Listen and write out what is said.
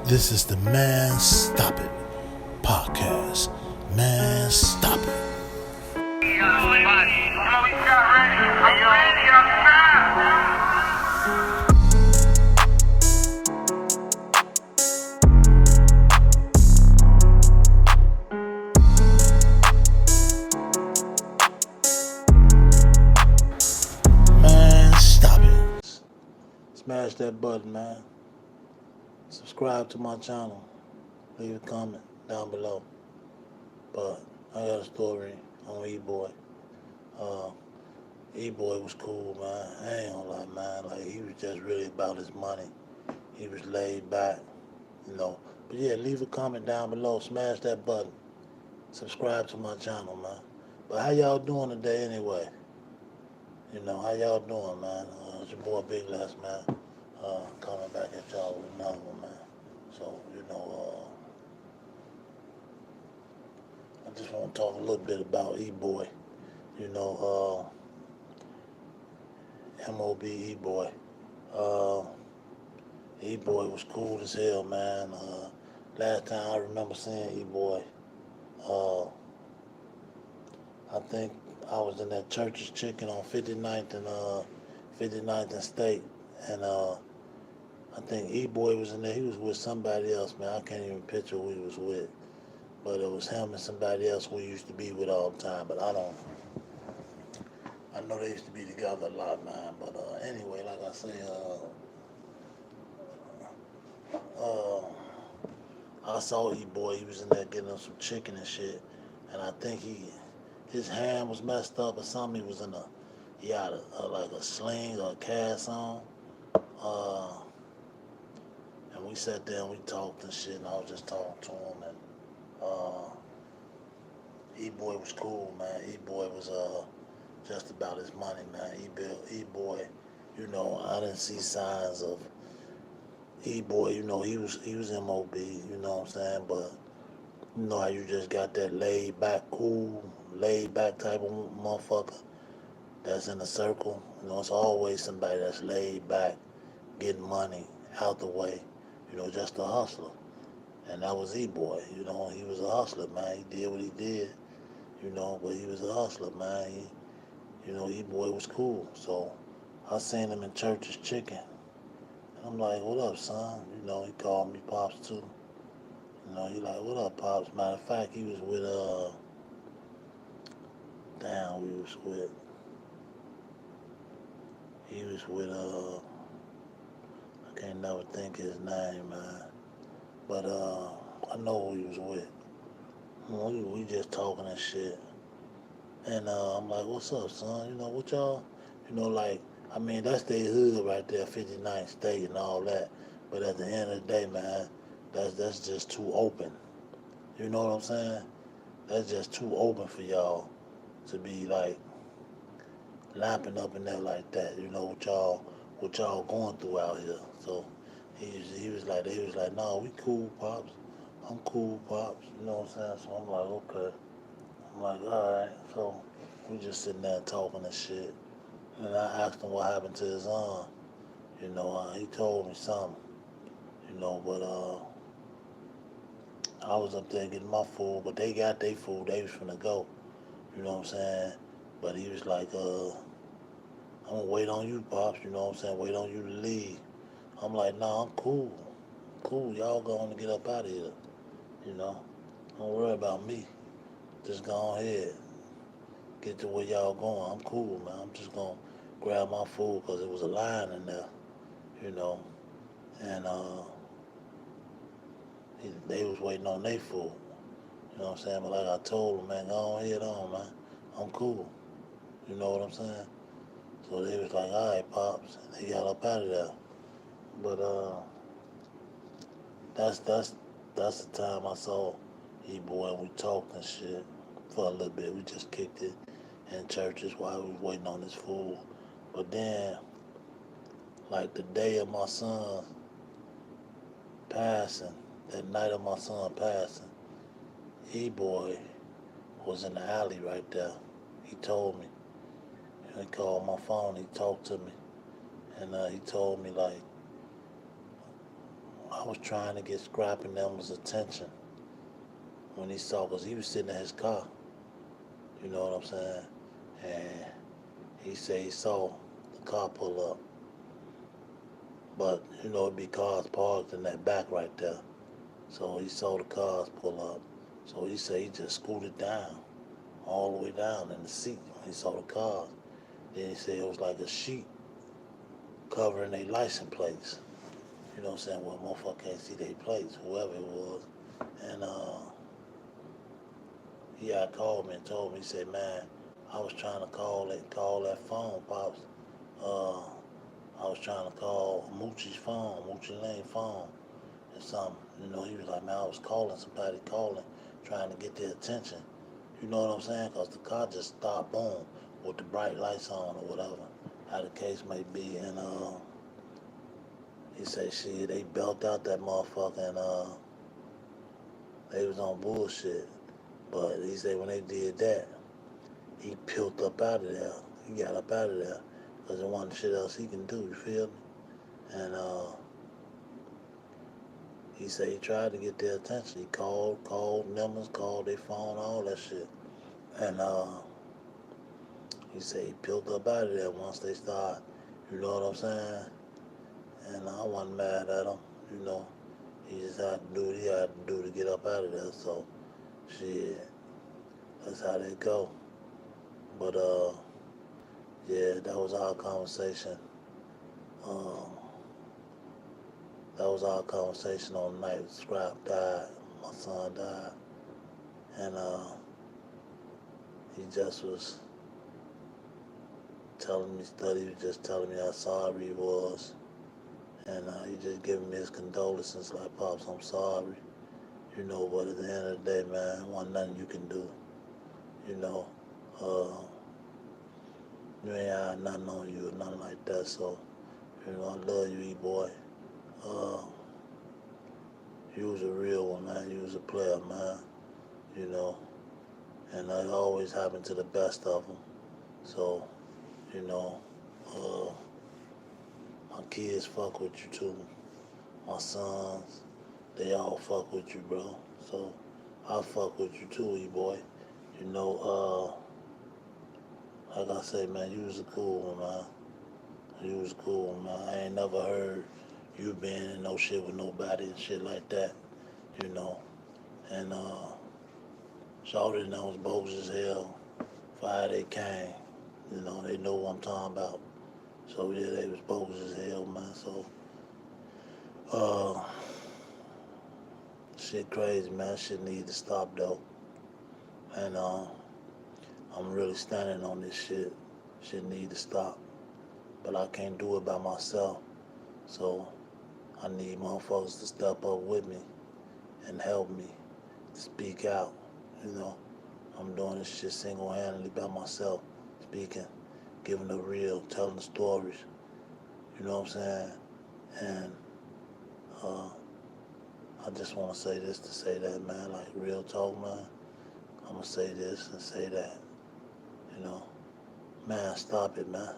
This is the Man Stop It podcast. Man Stop It. Man Stop It. Smash that button, man. Subscribe to my channel. Leave a comment down below. But I got a story on Eboi. Uh, Eboi was cool, man. I ain't gonna lie, man. Like, he was just really about his money. He was laid back, you know. But yeah, leave a comment down below. Smash that button. Subscribe to my channel, man. But how y'all doing today anyway? You know, how y'all doing, man? It's your boy Big Les, man. Coming back at y'all with another one, man. So, I just want to talk a little bit about Eboi. You know, M.O.B. Eboi. Eboi was cool as hell, man. Last time I remember seeing Eboi, I think I was in that Church's Chicken on 59th and 59th and State, and I think Eboi was in there. He was with somebody else, man. I can't even picture who he was with, but it was him and somebody else we used to be with all the time. But I know they used to be together a lot, man. But anyway, like I say, I saw Eboi. He was in there getting him some chicken and shit, and I think his hand was messed up or something. He had like a sling or a cast on. And we sat there and we talked and shit, and I was just talking to him, and Eboi was cool, man. Eboi was just about his money, man. Eboi, you know, I didn't see signs of Eboi. You know, he was MOB. You know what I'm saying? But you know how you just got that laid back, cool, laid back type of motherfucker that's in a circle. You know, it's always somebody that's laid back, getting money out the way. You know, just a hustler. And that was Eboi. You know, he was a hustler, man. He did what he did, you know, but he was a hustler, man. You know, Eboi was cool. So I seen him in Church's Chicken. And I'm like, what up, son? You know, he called me Pops, too. You know, he like, what up, Pops? Matter of fact, he was with, I can't never think his name, man. But, I know who he was with. You know, we just talking and shit. And I'm like, what's up, son? You know, what y'all, you know, like, I mean, that's their hood right there, 59th State and all that. But at the end of the day, man, that's just too open. You know what I'm saying? That's just too open for y'all to be, like, lapping up in there like that. You know, what y'all going through out here. So he was like, no, we cool, Pops. I'm cool, Pops. You know what I'm saying? So I'm like, okay. I'm like, all right. So we just sitting there talking and shit. And I asked him what happened to his arm. You know, he told me something. You know, but I was up there getting my food, but they got their food. They was finna go. You know what I'm saying? But he was like, I'm gonna wait on you, Pops. You know what I'm saying? Wait on you to leave. I'm like, nah, I'm cool. Cool. Y'all going to get up out of here. You know? Don't worry about me. Just go ahead. Get to where y'all going. I'm cool, man. I'm just gonna grab my food because it was a line in there, you know. And they was waiting on their food. You know what I'm saying? But like I told them, man, go ahead on, man. I'm cool. You know what I'm saying? So they was like, all right, Pops. And they got up out of there. But that's the time I saw Eboi and we talked and shit for a little bit. We just kicked it in churches while we was waiting on this food. But then, like the day of my son passing, that night of my son passing, Eboi was in the alley right there. He told me. He called my phone. He talked to me, and he told me like, I I was trying to get Scrappy Numbers' attention when he saw, because he was sitting in his car, you know what I'm saying? And he said he saw the car pull up. But, it'd be cars parked in that back right there. So he saw the cars pull up. So he said he just scooted down, all the way down in the seat when he saw the cars. Then he said it was like a sheet covering their license plates. You know what I'm saying? Well, motherfucker can't see their plates, whoever it was. And he had called me and told me, he said, man, I was trying to call that phone, Pops. Uh, I was trying to call Moochie's phone, Moochie Lane phone, or something. He was like, man, I was calling, trying to get their attention. You know what I'm saying? Because the car just stopped, boom, with the bright lights on or whatever, how the case may be. And he said, shit, they built out that motherfucker and they was on bullshit. But he said when they did that, he peeled up out of there. He got up out of there because there wasn't shit else he can do, you feel me? And he said he tried to get their attention. He called numbers, called their phone, all that shit. And he said he peeled up out of there once they started, you know what I'm saying? And I wasn't mad at him, you know. He just had to do what he had to do to get up out of there. So, shit, that's how they go. But, yeah, that was our conversation. Um, that was our conversation on the night. Scrap died, my son died. And he just was telling me, Study was just telling me how sorry he was. And he just giving me his condolences, like, Pops, I'm sorry. But at the end of the day, man, there wasn't nothing you can do. You know, you ain't had nothing on you or nothing like that. So, I love you, E-boy. Uh, you was a real one, man. You was a player, man. You know, and it always happened to the best of them. So, you know, uh, my kids fuck with you too. My sons, they all fuck with you, bro. So, I fuck with you too, E-boy. You know, like I say, man, you was a cool one, man. You was cool, man. I ain't never heard you being in no shit with nobody and shit like that, you know. And Shorty and them was bogus as hell. Fire they came, they know what I'm talking about. So yeah, they was bogus as hell, man. So shit crazy, man. Shit need to stop though. And I'm really standing on this shit. Shit need to stop. But I can't do it by myself. So I need motherfuckers to step up with me and help me speak out. I'm doing this shit single-handedly by myself, speaking, giving the real, telling the stories. You know what I'm saying? And I just want to say this to say that, man. Like real talk, man. I'm gonna say this and say that. Man, stop it, man.